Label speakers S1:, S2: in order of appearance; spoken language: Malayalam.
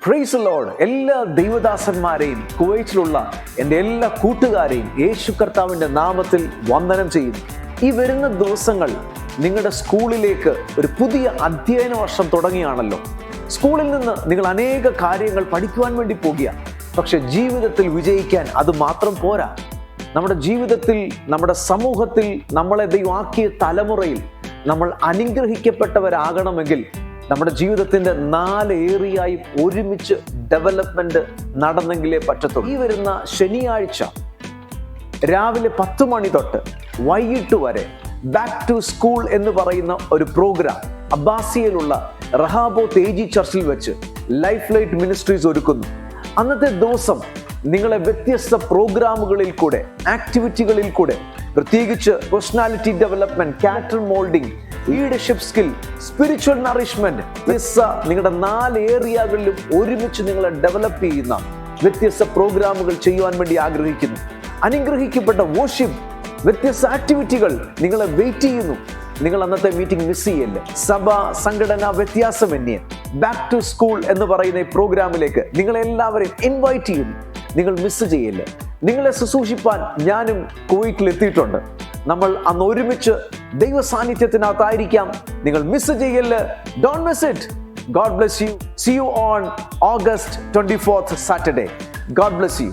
S1: Praise Lord. എല്ലാ ദൈവദാസന്മാരെയും കുവൈറ്റിലുള്ള എൻ്റെ എല്ലാ കൂട്ടുകാരെയും യേശു കർത്താവിൻ്റെ നാമത്തിൽ വന്ദനം ചെയ്യുന്നു. ഈ വരുന്ന ദിവസങ്ങൾ നിങ്ങളുടെ സ്കൂളിലേക്ക് ഒരു പുതിയ അധ്യയന വർഷം തുടങ്ങിയാണല്ലോ. സ്കൂളിൽ നിന്ന് നിങ്ങൾ അനേക കാര്യങ്ങൾ പഠിക്കുവാൻ വേണ്ടി പോകുക. പക്ഷെ ജീവിതത്തിൽ വിജയിക്കാൻ അത് മാത്രം പോരാ. നമ്മുടെ ജീവിതത്തിൽ, നമ്മുടെ സമൂഹത്തിൽ, നമ്മളെ ദൈവമാക്കിയ തലമുറയിൽ നമ്മൾ അനുഗ്രഹിക്കപ്പെട്ടവരാകണമെങ്കിൽ നമ്മുടെ ജീവിതത്തിൻ്റെ 4 ഏരിയയും ഒരുമിച്ച് ഡെവലപ്മെന്റ് നടന്നെങ്കിലേ പറ്റത്തുള്ളൂ. ഈ വരുന്ന ശനിയാഴ്ച രാവിലെ 10 മണി തൊട്ട് വൈകിട്ട് വരെ ബാക്ക് ടു സ്കൂൾ എന്ന് പറയുന്ന ഒരു പ്രോഗ്രാം അബ്ബാസിയയിലുള്ള റഹാബോത്ത് AG ചർച്ചിൽ വെച്ച് ലൈഫ് ലൈറ്റ് മിനിസ്ട്രീസ് ഒരുക്കുന്നു. അന്നത്തെ ദിവസം നിങ്ങളെ വ്യത്യസ്ത പ്രോഗ്രാമുകളിൽ കൂടെ, ആക്ടിവിറ്റികളിൽ കൂടെ, പ്രത്യേകിച്ച് personality development, character moulding, leadership skill, spiritual nourishment, നിങ്ങളുടെ 4 ഏരിയകളിലും ഒരുമിച്ച് നിങ്ങളെ ഡെവലപ്പ് ചെയ്യുന്ന വ്യത്യസ്ത പ്രോഗ്രാമുകൾ ചെയ്യുവാൻ വേണ്ടി ആഗ്രഹിക്കുന്നു. അനുഗ്രഹിക്കപ്പെട്ട വർഷിപ്പ്, വ്യത്യസ്ത ആക്ടിവിറ്റികൾ നിങ്ങളെ വെയിറ്റ് ചെയ്യുന്നു. നിങ്ങൾ അന്നത്തെ മീറ്റിംഗ് മിസ് ചെയ്യല്ലേ. സഭ, സംഘടന വ്യത്യാസമന്യേ ബാക്ക് ടു സ്കൂൾ എന്ന് പറയുന്ന ഈ പ്രോഗ്രാമിലേക്ക് നിങ്ങളെല്ലാവരെയും ഇൻവൈറ്റ് ചെയ്യുന്നു. നിങ്ങൾ മിസ് ചെയ്യല്ലേ. നിങ്ങളെ ശുശ്രൂഷിപ്പാൻ ഞാനും കുവൈറ്റിൽ എത്തിയിട്ടുണ്ട്. നമ്മൾ അന്ന് ഒരുമിച്ച് ദൈവ സാന്നിധ്യത്തിനകത്തായിരിക്കാം. നിങ്ങൾ മിസ് ചെയ്യല്ലേ. Don't miss it. God bless you. See you on August 24th, Saturday. God bless you.